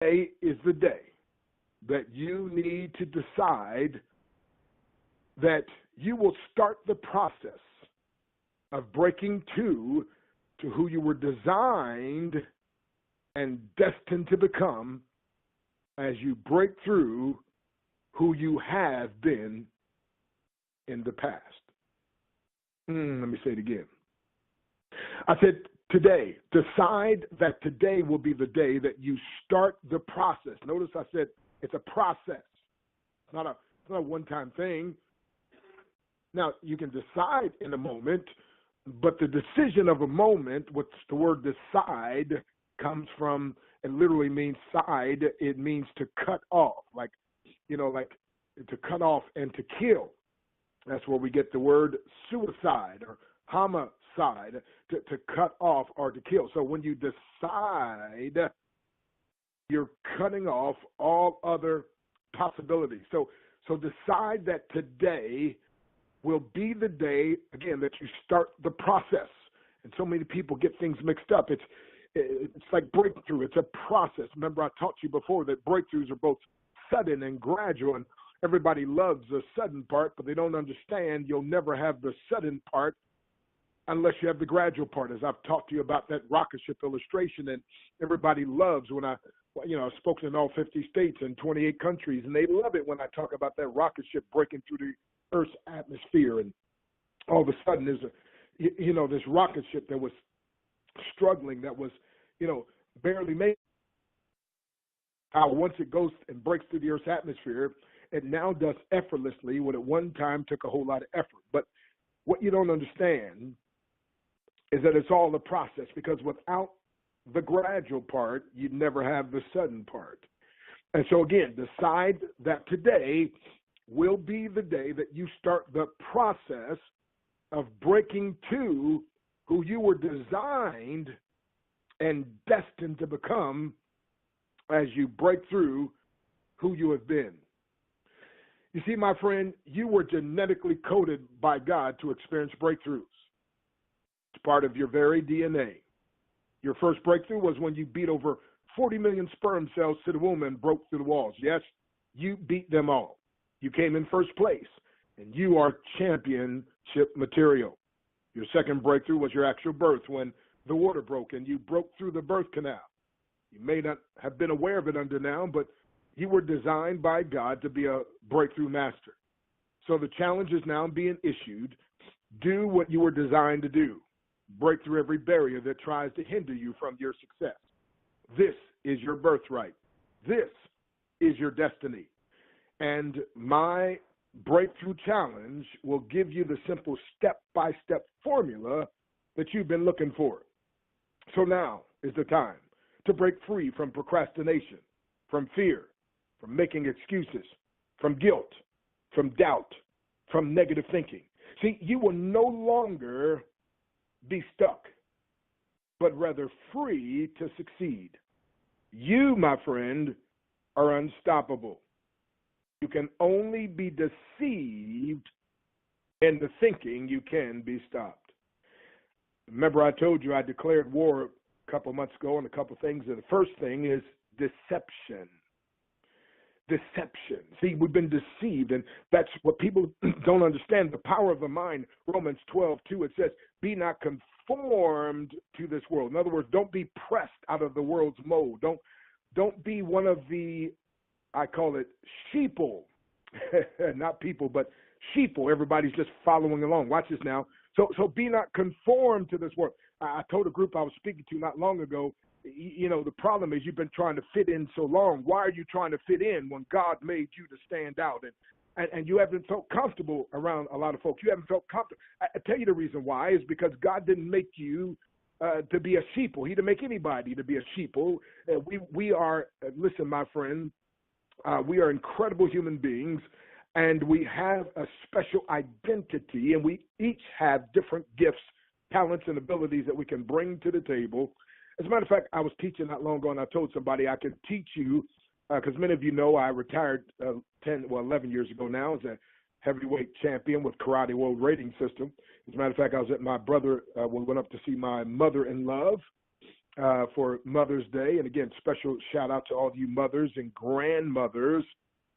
Today is the day that you need to decide that you will start the process of breaking to who you were designed and destined to become as you break through who you have been in the past. Let me say it again. I said today, decide that today will be the day that you start the process. Notice I said it's a process. It's not a one-time thing. Now, you can decide in a moment, but the decision of a moment, what's the word decide, comes from, it literally means side. It means to cut off, like to cut off and to kill. That's where we get the word suicide or homicide, to cut off or to kill. So when you decide, you're cutting off all other possibilities. So decide that today will be the day, again, that you start the process. And so many people get things mixed up. It's like breakthrough. It's a process. Remember, I taught you before that breakthroughs are both sudden and gradual. And everybody loves the sudden part, but they don't understand you'll never have the sudden part unless you have the gradual part. As I've talked to you about that rocket ship illustration, and everybody loves when I've spoken in all 50 states and 28 countries, and they love it when I talk about that rocket ship breaking through the Earth's atmosphere, and all of a sudden there's this rocket ship that was struggling, that was, barely made. How once it goes and breaks through the Earth's atmosphere, it now does effortlessly what at one time took a whole lot of effort. But what you don't understand is that it's all a process, because without the gradual part, you'd never have the sudden part. And so again, decide that today will be the day that you start the process of breaking to who you were designed and destined to become as you break through who you have been. You see, my friend, you were genetically coded by God to experience breakthroughs. It's part of your very DNA. Your first breakthrough was when you beat over 40 million sperm cells to the womb and broke through the walls. Yes, you beat them all. You came in first place, and you are championship material. Your second breakthrough was your actual birth, when the water broke and you broke through the birth canal. You may not have been aware of it until now, but you were designed by God to be a breakthrough master. So the challenge is now being issued. Do what you were designed to do. Break through every barrier that tries to hinder you from your success. This is your birthright. This is your destiny. And my breakthrough challenge will give you the simple step-by-step formula that you've been looking for. So now is the time to break free from procrastination, from fear, from making excuses, from guilt, from doubt, from negative thinking. See, you will no longer be stuck, but rather free to succeed. You, my friend, are unstoppable. You can only be deceived into thinking you can be stopped. Remember, I told you I declared war a couple months ago on a couple things, and the first thing is deception. Deception. See, we've been deceived, and that's what people don't understand. The power of the mind, Romans 12:2, it says, be not conformed to this world. In other words, don't be pressed out of the world's mold. Don't be one of the, I call it sheeple, not people, but sheeple. Everybody's just following along. Watch this now. So be not conformed to this world. I told a group I was speaking to not long ago, the problem is you've been trying to fit in so long. Why are you trying to fit in when God made you to stand out? And you haven't felt comfortable around a lot of folks. You haven't felt comfortable. I tell you the reason why is because God didn't make you to be a sheeple. He didn't make anybody to be a sheeple. We are, listen, my friend, we are incredible human beings, and we have a special identity, and we each have different gifts, talents, and abilities that we can bring to the table. As a matter of fact, I was teaching not long ago, and I told somebody I could teach you, because many of you know I retired 11 years ago now as a heavyweight champion with Karate World Rating System. As a matter of fact, I was at my brother, we went up to see my mother in love, for Mother's Day. And again, special shout out to all of you mothers and grandmothers.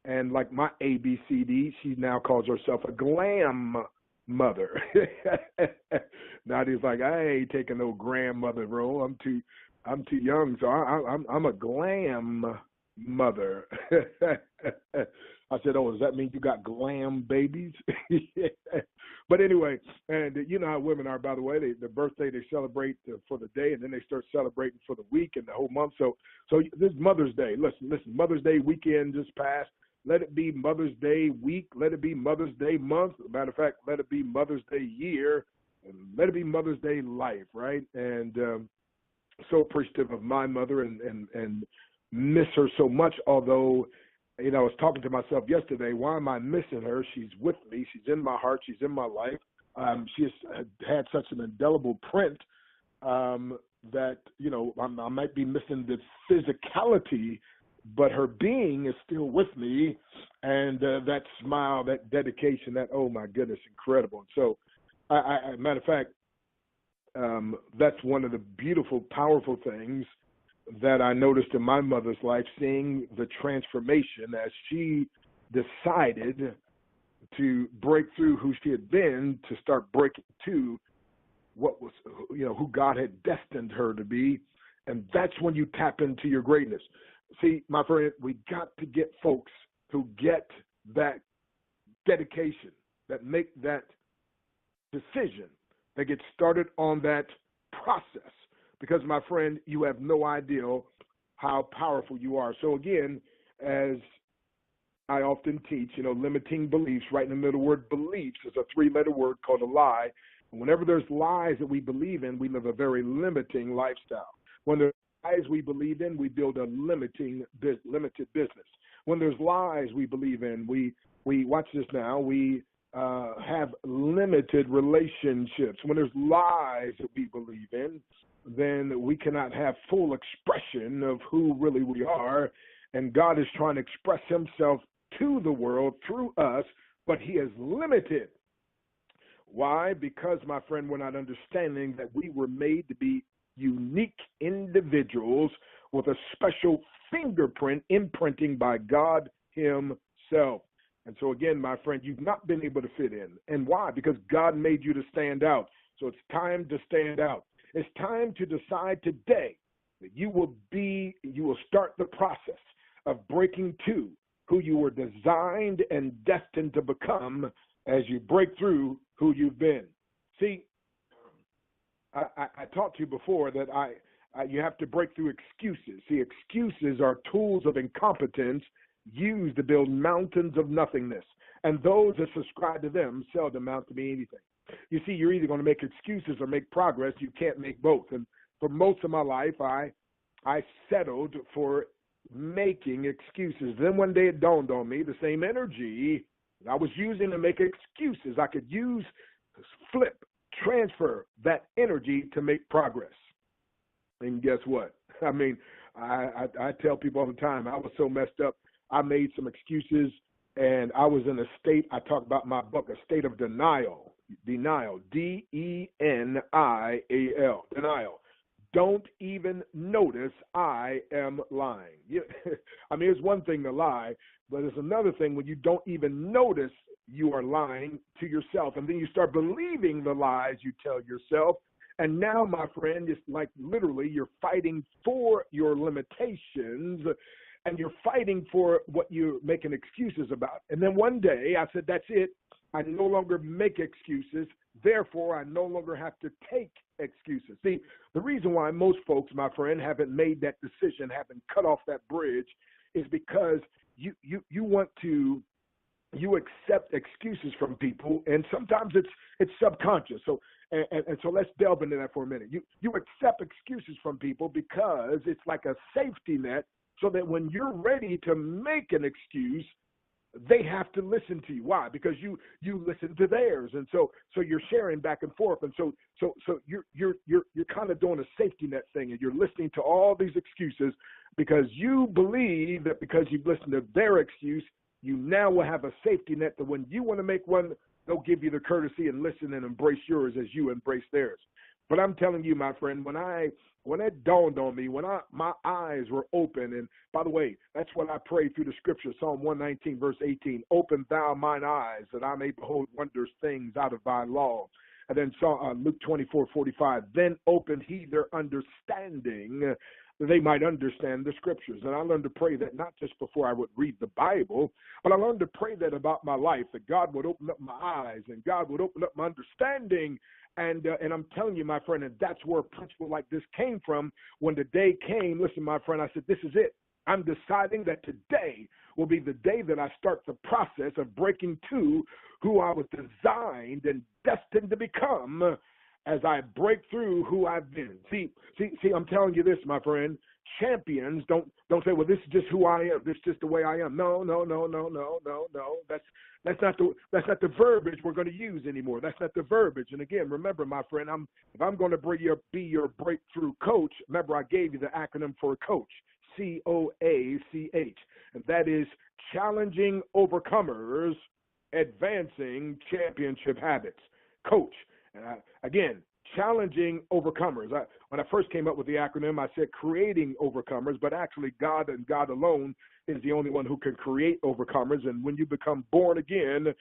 And like my ABCD, she now calls herself a glam mother. Nadia's like, I ain't taking no grandmother role. I'm too young, so I'm a glam mother. I said, oh, does that mean you got glam babies? But anyway, and you know how women are, by the way. The birthday they celebrate for the day, and then they start celebrating for the week and the whole month. So this Mother's Day. Listen, Mother's Day weekend just passed. Let it be Mother's Day week. Let it be Mother's Day month. Matter of fact, let it be Mother's Day year. And let it be Mother's Day life, right? And so appreciative of my mother and miss her so much, although, you know, I was talking to myself yesterday, why am I missing her? She's with me. She's in my heart. She's in my life. She has had such an indelible print that, you know, I might be missing the physicality, but her being is still with me. And that smile, that dedication, that, oh, my goodness, incredible. And so, matter of fact, that's one of the beautiful, powerful things that I noticed in my mother's life, seeing the transformation as she decided to break through who she had been to start breaking to what was, you know, who God had destined her to be. And that's when you tap into your greatness. See, my friend, we got to get folks who get that dedication, that make that decision, that get started on that process. Because, my friend, you have no idea how powerful you are. So, again, as I often teach, you know, limiting beliefs, right in the middle word beliefs is a three-letter word called a lie. And whenever there's lies that we believe in, we live a very limiting lifestyle. When there's lies we believe in, we build a limited business. When there's lies we believe in, we watch this now, we have limited relationships. When there's lies that we believe in, then we cannot have full expression of who really we are. And God is trying to express himself to the world through us, but he is limited. Why? Because, my friend, we're not understanding that we were made to be unique individuals with a special fingerprint imprinting by God himself. And so, again, my friend, you've not been able to fit in. And why? Because God made you to stand out. So it's time to stand out. It's time to decide today that you will start the process of breaking to who you were designed and destined to become as you break through who you've been. See, I talked to you before that you have to break through excuses. See, excuses are tools of incompetence used to build mountains of nothingness, and those that subscribe to them seldom amount to be anything. You see, you're either going to make excuses or make progress. You can't make both. And for most of my life, I settled for making excuses. Then one day it dawned on me, the same energy I was using to make excuses, I could use, transfer that energy to make progress. And guess what? I mean, I tell people all the time, I was so messed up, I made some excuses, and I was in a state, I talk about in my book, a state of denial, D-E-N-I-A-L, denial. Don't even notice I am lying. I mean, it's one thing to lie, but it's another thing when you don't even notice you are lying to yourself, and then you start believing the lies you tell yourself. And now, my friend, it's like literally you're fighting for your limitations, and you're fighting for what you're making excuses about. And then one day I said, that's it. I no longer make excuses. Therefore, I no longer have to take excuses. See, the reason why most folks, my friend, haven't made that decision, haven't cut off that bridge, is because you accept excuses from people, and sometimes it's subconscious. So and so let's delve into that for a minute. You accept excuses from people because it's like a safety net, so that when you're ready to make an excuse, they have to listen to you. Why? Because you listen to theirs, and so you're sharing back and forth, and so you're kind of doing a safety net thing, and you're listening to all these excuses because you believe that because you've listened to their excuse, you now will have a safety net that when you want to make one, they'll give you the courtesy and listen and embrace yours as you embrace theirs. But I'm telling you, my friend, when I when that dawned on me, when my eyes were open, and by the way, that's what I pray through the scripture, Psalm 119, verse 18, open thou mine eyes that I may behold wondrous things out of thy law. And then Luke 24:45, then opened he their understanding, that they might understand the scriptures. And I learned to pray that not just before I would read the Bible, but I learned to pray that about my life, that God would open up my eyes and God would open up my understanding. And I'm telling you, my friend, and that's where a principle like this came from. When the day came, listen, my friend, I said, this is it. I'm deciding that today will be the day that I start the process of breaking to who I was designed and destined to become as I break through who I've been. See, I'm telling you this, my friend. Champions don't say, well, this is just who I am. This is just the way I am. No. That's not the verbiage we're going to use anymore. That's not the verbiage. And again, remember, my friend, if I'm going to be your breakthrough coach, remember I gave you the acronym for a coach, COACH, and that is challenging overcomers, advancing championship habits. Coach. And again, challenging overcomers. When I first came up with the acronym, I said creating overcomers, but actually God and God alone is the only one who can create overcomers. And when you become born again,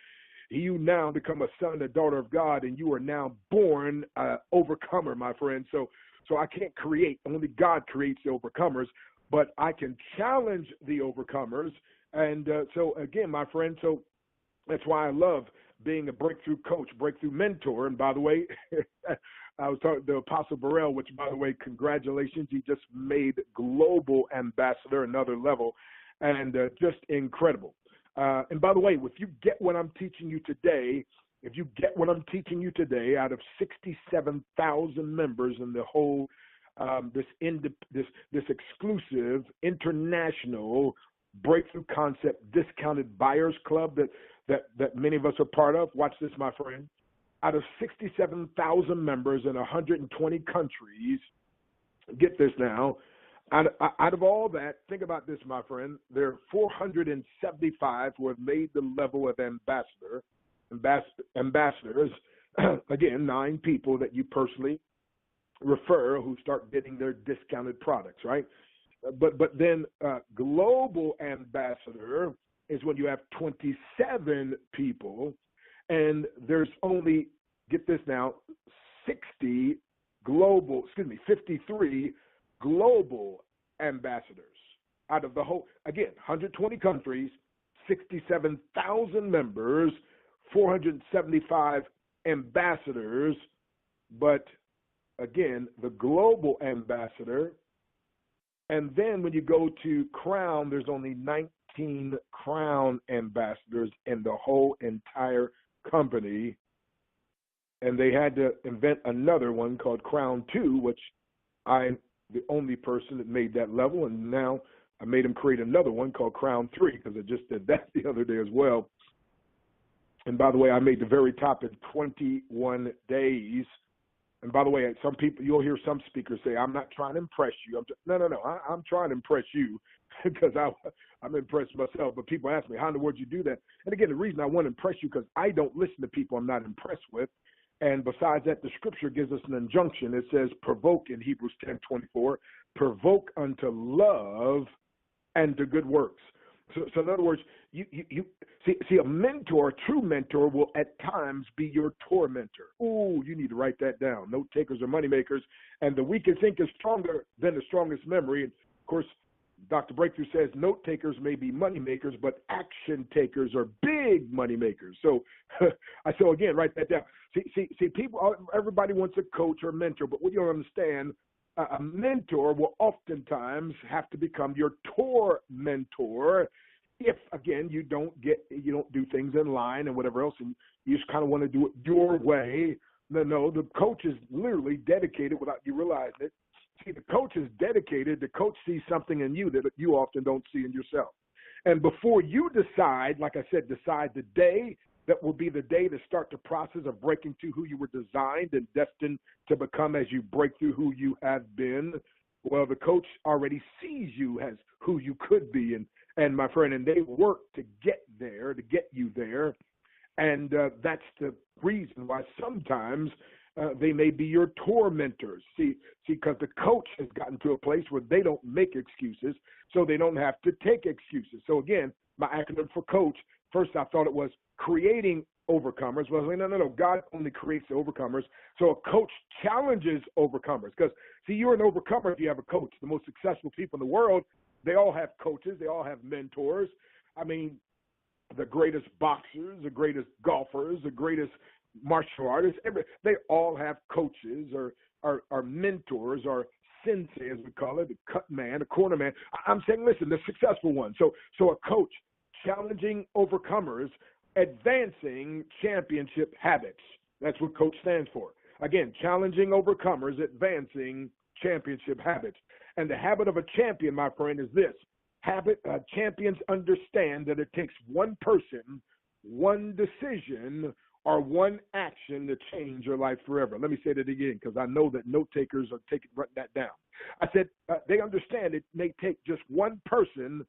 you now become a son, a daughter of God, and you are now born overcomer, my friend. So I can't create. Only God creates the overcomers, but I can challenge the overcomers. And so again, my friend, so that's why I love being a breakthrough coach, breakthrough mentor. And by the way, I was talking to Apostle Burrell, which, by the way, congratulations. He just made global ambassador, another level, and just incredible. And by the way, if you get what I'm teaching you today, out of 67,000 members in the whole this exclusive international breakthrough concept discounted buyers club that many of us are part of. Watch this, my friend. Out of 67,000 members in 120 countries, get this now, out of all that, think about this, my friend, there are 475 who have made the level of ambassadors. Again, 9 people that you personally refer who start getting their discounted products, right? But then global ambassador is when you have 27 people, and there's only, get this now, 53 global ambassadors out of the whole, again, 120 countries, 67,000 members, 475 ambassadors, but again, the global ambassador. And then when you go to Crown, there's only 19 Crown ambassadors in the whole entire company. And they had to invent another one called Crown 2, which I'm the only person that made that level. And now I made them create another one called Crown 3 because I just did that the other day as well. And by the way, I made the very top in 21 days. And by the way, some people, you'll hear some speakers say, I'm not trying to impress you. No. I'm trying to impress you because I'm impressed myself. But people ask me, how in the world you do that? And again, the reason I want to impress you because I don't listen to people I'm not impressed with. And besides that, the scripture gives us an injunction. It says, provoke in Hebrews 10:24, provoke unto love and to good works. So in other words, you see a mentor, a true mentor will at times be your tormentor. Ooh, you need to write that down. Note takers are money makers, and the weakest ink is stronger than the strongest memory. And of course, Dr. Breakthrough says note takers may be money makers, but action takers are big money makers. So, so again, write that down. See, people, everybody wants a coach or a mentor, but what you don't understand, a mentor will oftentimes have to become your mentor if, again, you don't do things in line and whatever else, and you just kind of want to do it your way. No, the coach is literally dedicated without you realizing it. See, the coach is dedicated. The coach sees something in you that you often don't see in yourself. And before you decide, like I said, decide the day that will be the day to start the process of breaking through who you were designed and destined to become as you break through who you have been. Well, the coach already sees you as who you could be. And my friend, and they work to get there, to get you there. And that's the reason why sometimes They may be your tormentors. See, because the coach has gotten to a place where they don't make excuses, so they don't have to take excuses. So again, my acronym for coach, first I thought it was creating overcomers. Well, no. God only creates the overcomers. So a coach challenges overcomers. Because, see, you're an overcomer if you have a coach. The most successful people in the world, they all have coaches. They all have mentors. I mean, the greatest boxers, the greatest golfers, the greatest martial artists, they all have coaches or mentors or sensei, as we call it, the cut man, the corner man. I'm saying, listen, the successful one. So a coach challenging overcomers, advancing championship habits. That's what coach stands for. Again, challenging overcomers, advancing championship habits. And the habit of a champion, my friend, is this. Champions understand that it takes one person, one decision, or one action to change your life forever. Let me say that again, because I know that note takers are writing that down. I said they understand it may take just one person,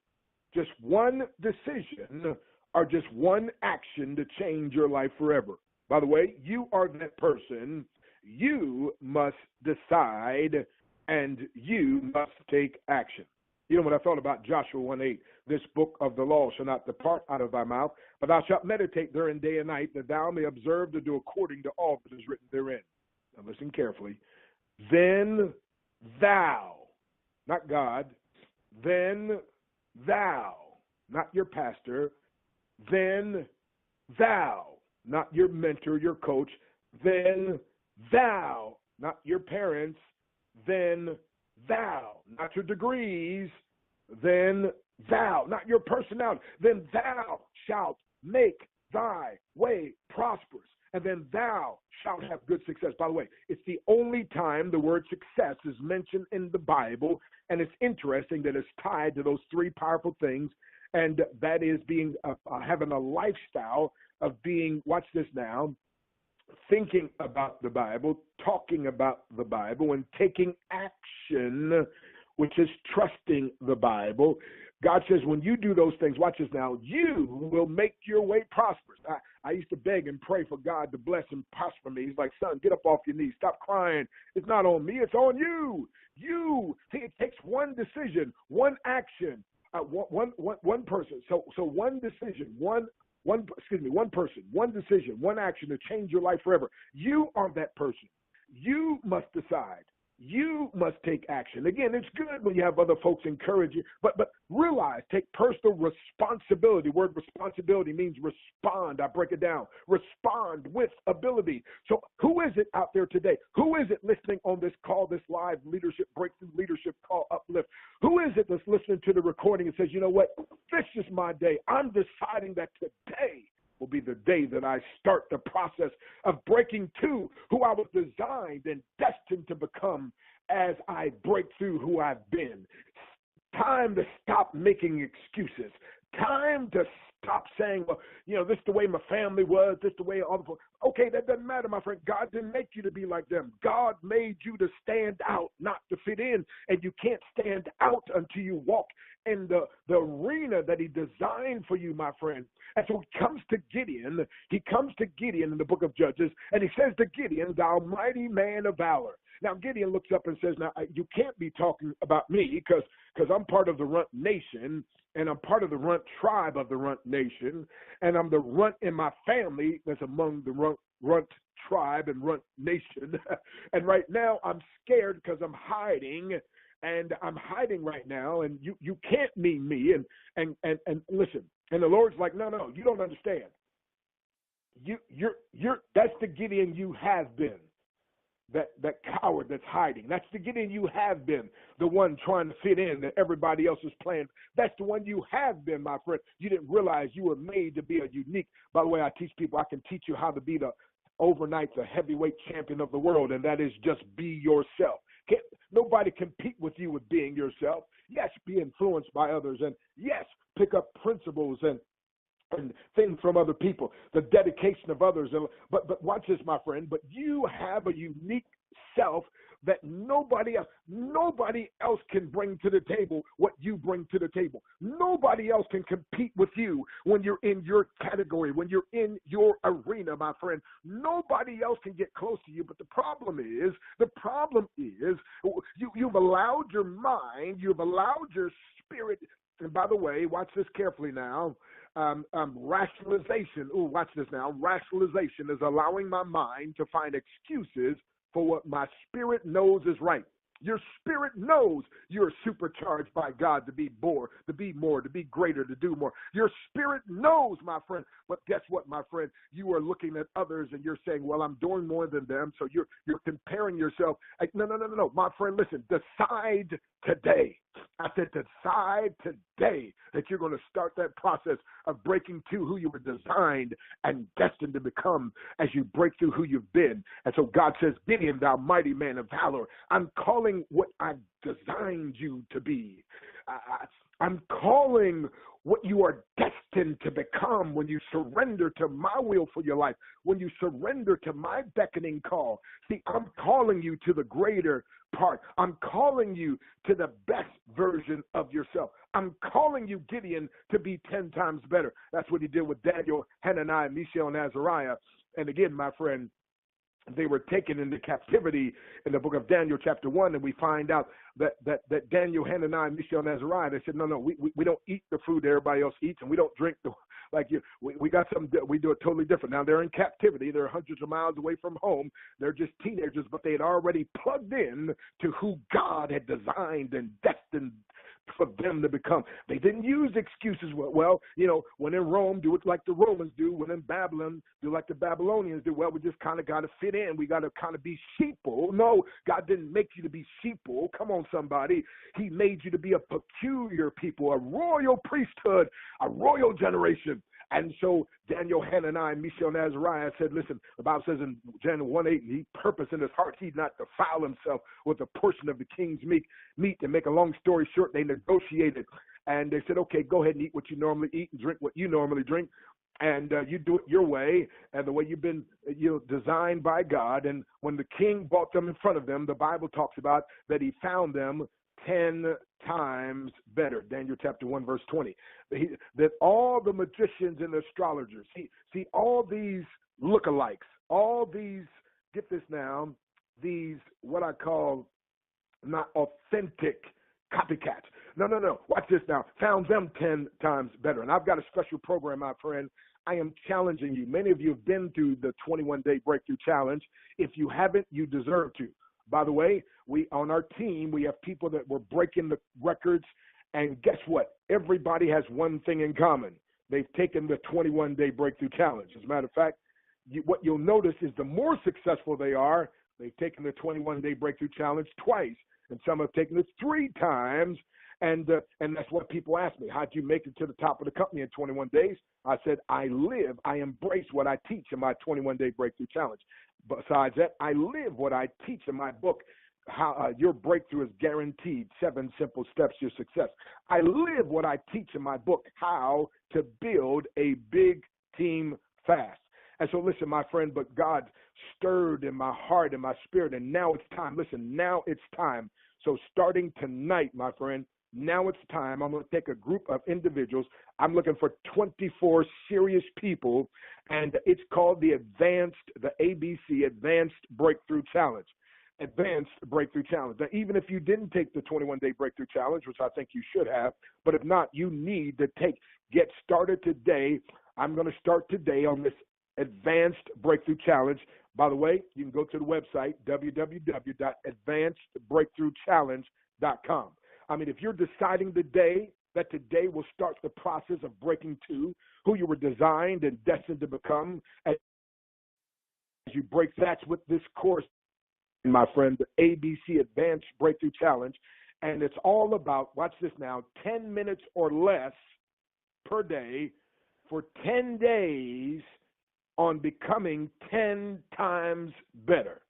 just one decision, or just one action to change your life forever. By the way, you are that person. You must decide, and you must take action. You know what I thought about Joshua 1:8? This book of the law shall not depart out of thy mouth, but thou shalt meditate therein day and night, that thou may observe to do according to all that is written therein. Now listen carefully. Then thou, not God, then thou, not your pastor, then thou, not your mentor, your coach, then thou, not your parents, then thou, not your degrees, then thou, not your personality, then thou shalt make thy way prosperous, and then thou shalt have good success. By the way, it's the only time the word success is mentioned in the Bible, and it's interesting that it's tied to those three powerful things, and that is being having a lifestyle of being, watch this now, thinking about the Bible, talking about the Bible, and taking action, which is trusting the Bible. God says when you do those things, watch this now, you will make your way prosperous. I used to beg and pray for God to bless and prosper me. He's like, son, get up off your knees. Stop crying. It's not on me. It's on you. You. See, it takes one decision, one action, one person. So one decision, one person, one decision, one action to change your life forever. You are that person. You must decide. You must take action. Again, it's good when you have other folks encourage you, but realize, take personal responsibility. Word responsibility means respond. I break it down. Respond with ability. So who is it out there today? Who is it listening on this call, this live leadership, breakthrough leadership call, uplift? Who is it that's listening to the recording and says, you know what, this is my day. I'm deciding that today will be the day that I start the process of breaking to who I was designed and destined to become as I break through who I've been. Time to stop making excuses. Time to stop saying, well, you know, this is the way my family was, this is the way all the folks. Okay, that doesn't matter, my friend. God didn't make you to be like them. God made you to stand out, not to fit in. And you can't stand out until you walk in the arena that he designed for you, my friend. And so he comes to Gideon in the book of Judges, and he says to Gideon, thou mighty man of valor. Now, Gideon looks up and says, now, you can't be talking about me because I'm part of the Runt Nation, and I'm part of the Runt tribe of the Runt Nation, and I'm the Runt in my family that's among the Runt tribe and Runt Nation. And right now I'm scared because I'm hiding, and I'm hiding right now, and you can't mean me. And listen, and the Lord's like, no, you don't understand. You're that's the Gideon you have been. That coward that's hiding. That's the Gideon you have been, the one trying to fit in that everybody else is playing. That's the one you have been, my friend. You didn't realize you were made to be a unique. By the way, I teach people, I can teach you how to be the heavyweight champion of the world, and that is just be yourself. Nobody compete with you with being yourself. Yes, be influenced by others, and yes, pick up principles and things from other people, the dedication of others. But watch this, my friend. But you have a unique self that nobody else can bring to the table what you bring to the table. Nobody else can compete with you when you're in your category, when you're in your arena, my friend. Nobody else can get close to you. But the problem is you've allowed your mind, you've allowed your spirit. And by the way, watch this carefully now. Rationalization. Ooh, watch this now. Rationalization is allowing my mind to find excuses for what my spirit knows is right. Your spirit knows you're supercharged by God to be more, to be greater, to do more. Your spirit knows, my friend. But guess what, my friend? You are looking at others and you're saying, well, I'm doing more than them. So you're comparing yourself. No. My friend, listen, decide today. I said decide today that you're going to start that process of breaking to who you were designed and destined to become as you break through who you've been. And so God says, Gideon, thou mighty man of valor, I'm calling what I've designed you to be. I'm calling what you are destined to become when you surrender to my will for your life, when you surrender to my beckoning call. See, I'm calling you to the greater part. I'm calling you to the best version of yourself. I'm calling you, Gideon, to be 10 times better. That's what he did with Daniel, Hananiah, Mishael, and Azariah. And again, my friend, they were taken into captivity in the book of Daniel chapter 1, and we find out that Daniel, Hananiah, Mishael, and Azariah, they said, no, we don't eat the food everybody else eats, and we don't drink we got something, we do it totally different. Now, they're in captivity. They're hundreds of miles away from home. They're just teenagers, but they had already plugged in to who God had designed and destined for them to become. They didn't use excuses. Well, when in Rome, do it like the Romans do. When in Babylon, do like the Babylonians do. Well, we just kind of got to fit in. We got to kind of be sheeple. No, God didn't make you to be sheeple. Come on, somebody. He made you to be a peculiar people, a royal priesthood, a royal generation. And so Daniel, Hananiah, Mishael, and Azariah said, listen, the Bible says in Daniel 1:8, he purposed in his heart he'd not defile himself with a portion of the king's meat. To make a long story short, they negotiated. And they said, okay, go ahead and eat what you normally eat and drink what you normally drink. And you do it your way and the way you've been designed by God. And when the king brought them in front of them, the Bible talks about that he found them 10 times better. Daniel chapter 1, verse 20. That all the magicians and astrologers, see all these lookalikes, all these, get this now, these what I call not authentic copycats. No. Watch this now. Found them 10 times better. And I've got a special program, my friend. I am challenging you. Many of you have been through the 21-day breakthrough challenge. If you haven't, you deserve to. By the way, on our team, we have people that were breaking the records. And guess what? Everybody has one thing in common. They've taken the 21-day breakthrough challenge. As a matter of fact, what you'll notice is the more successful they are, they've taken the 21-day breakthrough challenge twice. And some have taken it 3 times. And that's what people ask me. How'd you make it to the top of the company in 21 days? I said, I embrace what I teach in my 21-day breakthrough challenge. Besides that, I live what I teach in my book, how your breakthrough is guaranteed, 7 simple steps to success. I live what I teach in my book, how to build a big team fast. And so listen, my friend, but God stirred in my heart and my spirit, and now it's time. Listen, now it's time. So starting tonight, my friend, now it's time. I'm going to take a group of individuals. I'm looking for 24 serious people, and it's called the ABC, Advanced Breakthrough Challenge. Advanced Breakthrough Challenge. Now, even if you didn't take the 21-day Breakthrough Challenge, which I think you should have, but if not, you need to get started today. I'm going to start today on this Advanced Breakthrough Challenge. By the way, you can go to the website, www.advancedbreakthroughchallenge.com. I mean, if you're deciding today that today will start the process of breaking to who you were designed and destined to become, as you break, that's what this course, my friend, the ABC Advanced Breakthrough Challenge. And it's all about, watch this now, 10 minutes or less per day for 10 days on becoming 10 times better.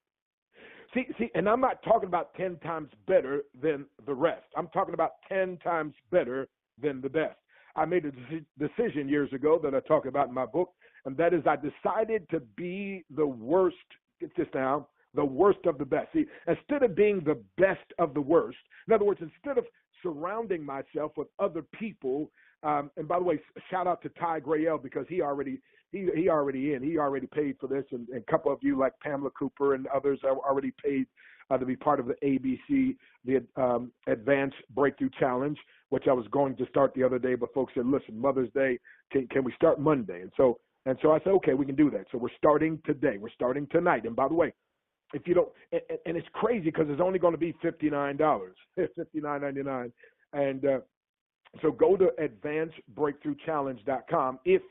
See, and I'm not talking about 10 times better than the rest. I'm talking about 10 times better than the best. I made a decision years ago that I talk about in my book, and that is I decided to be the worst, get this now, the worst of the best. See, instead of being the best of the worst, in other words, instead of surrounding myself with other people, and by the way, shout out to Ty Grayel because he already paid for this, and a couple of you like Pamela Cooper and others are already paid to be part of the ABC, the Advanced Breakthrough Challenge, which I was going to start the other day, but folks said, listen, Mother's Day, can we start Monday? And so I said, okay, we can do that. So we're starting today. We're starting tonight. And by the way, if you don't, and it's crazy because it's only going to be $59, $59.99. And so go to advancedbreakthroughchallenge.com if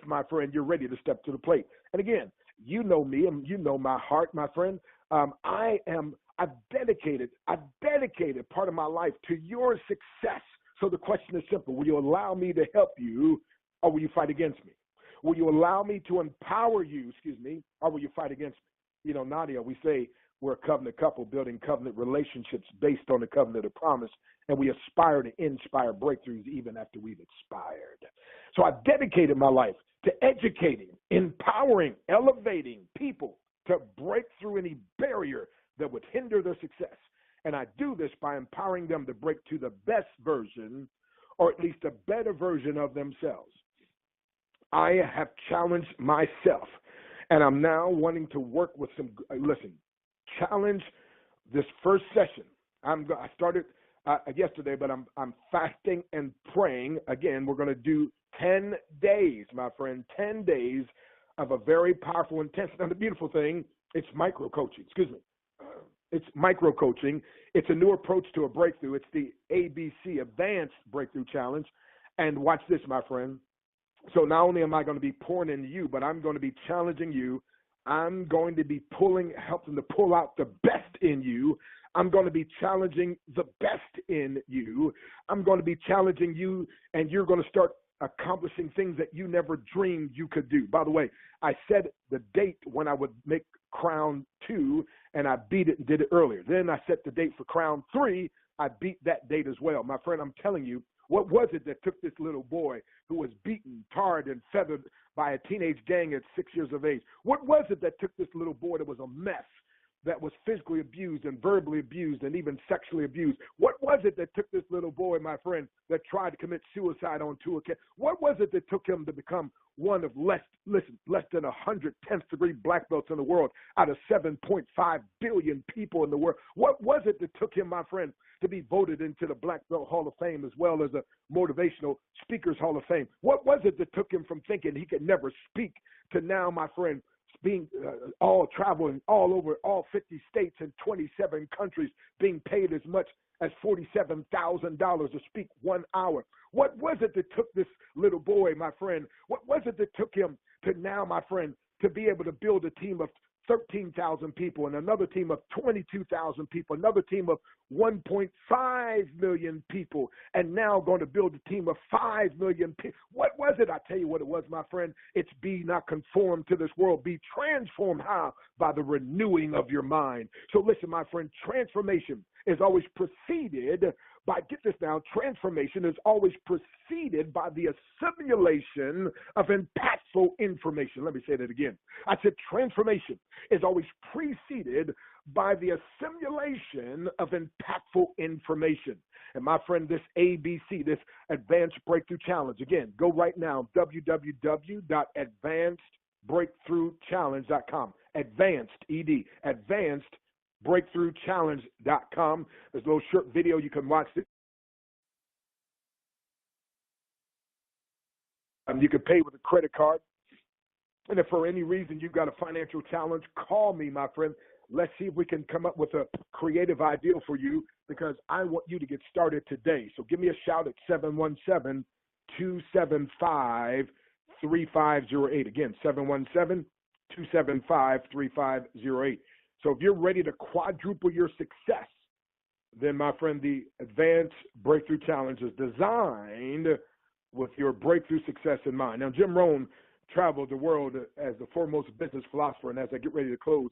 my friend, you're ready to step to the plate. And again, you know me and you know my heart, my friend. I've dedicated part of my life to your success. So the question is simple. Will you allow me to help you, or will you fight against me? Will you allow me to empower you, or will you fight against me? You know, Nadia, we say we're a covenant couple building covenant relationships based on the covenant of promise, and we aspire to inspire breakthroughs even after we've expired. So I've dedicated my life to educating, empowering, elevating people to break through any barrier that would hinder their success. And I do this by empowering them to break to the best version, or at least a better version of themselves. I have challenged myself, and I'm now wanting to work with challenge this first session. I started yesterday, but I'm fasting and praying. Again, we're going to do 10 days, my friend, 10 days of a very powerful, intense. And the beautiful thing, it's micro coaching. It's micro coaching. It's a new approach to a breakthrough. It's the ABC Advanced Breakthrough Challenge. And watch this, my friend. So not only am I going to be pouring into you, but I'm going to be challenging you. I'm going to be helping to pull out the best in you. I'm going to be challenging the best in you. I'm going to be challenging you, and you're going to start accomplishing things that you never dreamed you could do. By the way, I said the date when I would make Crown 2, and I beat it and did it earlier. Then I set the date for Crown 3. I beat that date as well. My friend, I'm telling you, what was it that took this little boy who was beaten, tarred, and feathered by a teenage gang at 6 years of age? What was it that took this little boy that was a mess, that was physically abused and verbally abused and even sexually abused? What was it that took this little boy, my friend, that tried to commit suicide on 2 occasions? What was it that took him to become one of less than 100 10th degree black belts in the world out of 7.5 billion people in the world? What was it that took him, my friend, to be voted into the Black Belt Hall of Fame as well as the Motivational Speakers Hall of Fame? What was it that took him from thinking he could never speak to now, my friend, being all traveling all over all 50 states and 27 countries, being paid as much as $47,000 to speak 1 hour? What was it that took this little boy, my friend? What was it that took him to now, my friend, to be able to build a team of 13,000 people and another team of 22,000 people, another team of 1.5 million people, and now going to build a team of 5 million people? What was it? I tell you what it was, my friend. It's be not conformed to this world. Be transformed. How? By the renewing of your mind. So listen, my friend, transformation is always preceded by, get this now, transformation is always preceded by the assimilation of impactful information. Let me say that again. I said transformation is always preceded by the assimilation of impactful information. And my friend, this ABC, this Advanced Breakthrough Challenge, again, go right now, www.advancedbreakthroughchallenge.com. Advanced, ED, advancedbreakthroughchallenge.com. There's a little short video you can watch. You can pay with a credit card. And if for any reason you've got a financial challenge, call me, my friend. Let's see if we can come up with a creative idea for you, because I want you to get started today. So give me a shout at 717-275-3508. Again, 717-275-3508. So if you're ready to quadruple your success, then, my friend, the Advanced Breakthrough Challenge is designed with your breakthrough success in mind. Now, Jim Rohn traveled the world as the foremost business philosopher, and as I get ready to close,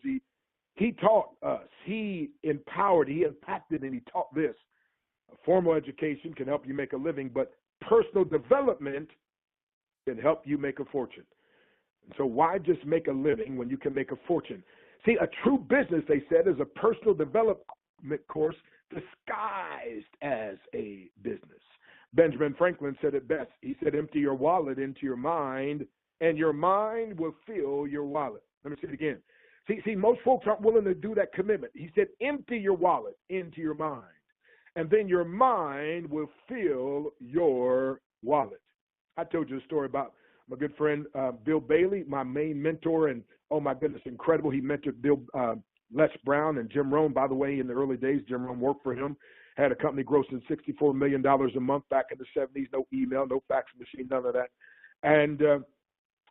he taught us, he empowered, he impacted, and he taught this. Formal education can help you make a living, but personal development can help you make a fortune. And so why just make a living when you can make a fortune? See, a true business, they said, is a personal development course disguised as a business. Benjamin Franklin said it best. He said, empty your wallet into your mind, and your mind will fill your wallet. Let me say it again. See, most folks aren't willing to do that commitment. He said, empty your wallet into your mind, and then your mind will fill your wallet. I told you a story about my good friend Bill Bailey, my main mentor, and oh my goodness, incredible. He mentored Les Brown and Jim Rohn. By the way, in the early days, Jim Rohn worked for him, had a company grossing $64 million a month back in the 70s, no email, no fax machine, none of that. And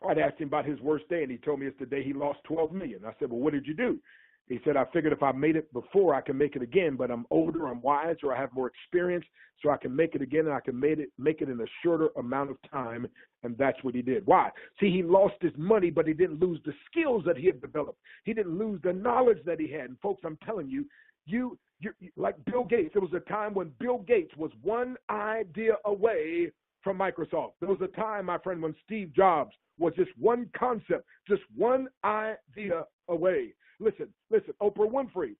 I'd asked him about his worst day, and he told me it's the day he lost $12 million. I said, well, what did you do? He said, I figured if I made it before, I can make it again, but I'm older, I'm wiser, I have more experience, so I can make it again, and I can make it in a shorter amount of time, and that's what he did. Why? See, he lost his money, but he didn't lose the skills that he had developed. He didn't lose the knowledge that he had. And folks, I'm telling you, you're like Bill Gates. There was a time when Bill Gates was one idea away from Microsoft. There was a time, my friend, when Steve Jobs was just one concept, just one idea away. Listen, Oprah Winfrey,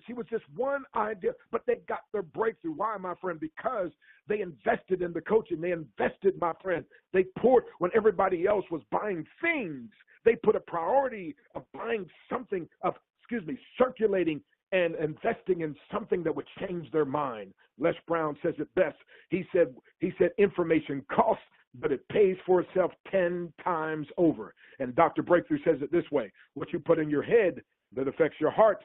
she was just one idea, but they got their breakthrough. Why, my friend? Because they invested in the coaching. They invested, my friend. They poured when everybody else was buying things. They put a priority of buying something, circulating and investing in something that would change their mind. Les Brown says it best. He said information costs, but it pays for itself 10 times over. And Dr. Breakthrough says it this way: what you put in your head that affects your heart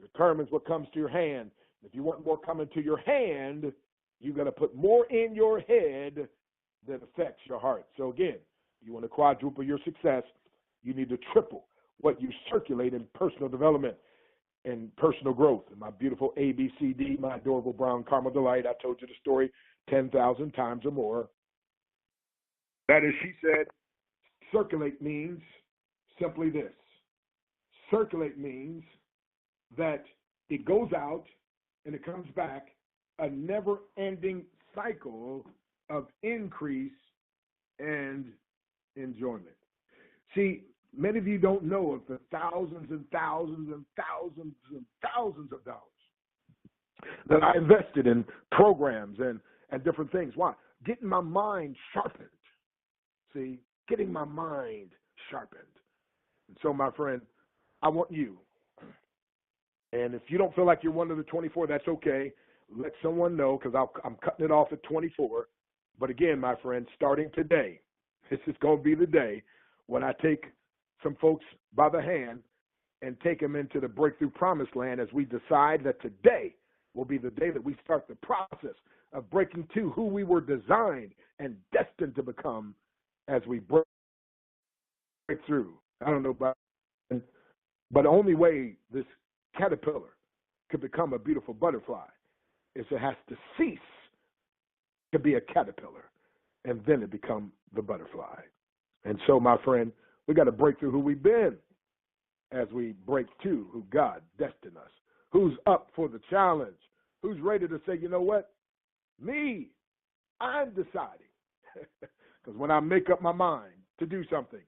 determines what comes to your hand. If you want more coming to your hand, you got to put more in your head that affects your heart. So again, you want to quadruple your success, you need to triple what you circulate in personal development and personal growth. And my beautiful ABCD, my adorable brown caramel delight, I told you the story 10,000 times or more. That is, she said, circulate means simply this. Circulate means that it goes out and it comes back, a never-ending cycle of increase and enjoyment. See, many of you don't know of the thousands and thousands and thousands and thousands of dollars that I invested in programs and different things. Why? Getting my mind sharpened. See, getting my mind sharpened. And so, my friend, I want you. And if you don't feel like you're one of the 24, that's okay. Let someone know, because I'm cutting it off at 24. But again, my friend, starting today, this is going to be the day when I take some folks by the hand and take them into the breakthrough promised land, as we decide that today will be the day that we start the process of breaking to who we were designed and destined to become as we break through. I don't know about, but the only way this caterpillar could become a beautiful butterfly is it has to cease to be a caterpillar, and then it become the butterfly. And so, my friend, we got to break through who we've been as we break to who God destined us. Who's up for the challenge? Who's ready to say, you know what? Me, I'm deciding. Because when I make up my mind to do something,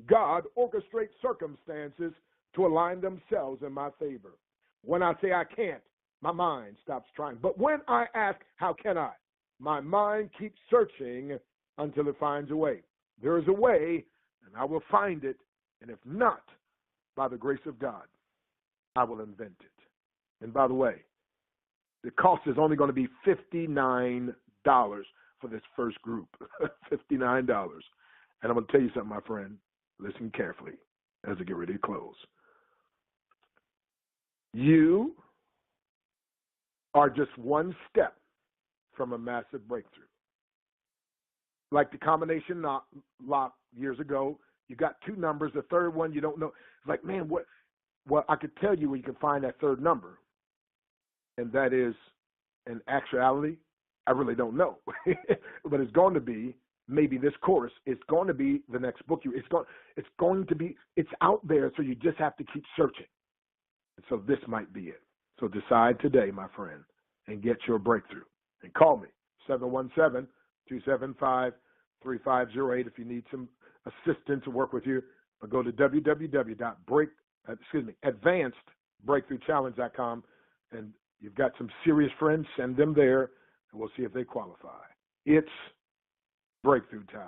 God orchestrates circumstances to align themselves in my favor. When I say I can't, my mind stops trying. But when I ask, how can I? My mind keeps searching until it finds a way. There is a way, and I will find it. And if not, by the grace of God, I will invent it. And by the way, the cost is only going to be $59 for this first group. $59. And I'm going to tell you something, my friend. Listen carefully as I get ready to close. You are just one step from a massive breakthrough. Like the combination lock years ago, you got two numbers. The third one, you don't know. It's like, man, what? Well, I could tell you where you can find that third number. And that is, in actuality, I really don't know. But it's going to be maybe this course. It's going to be the next book. It's going to be, it's out there, so you just have to keep searching. And so this might be it. So decide today, my friend, and get your breakthrough. And call me, 717-275-3508 if you need some assistance to work with you. Or go to www.breakthroughsuccess.com. advancedbreakthroughchallenge.com, and you've got some serious friends, send them there, and we'll see if they qualify. It's breakthrough time.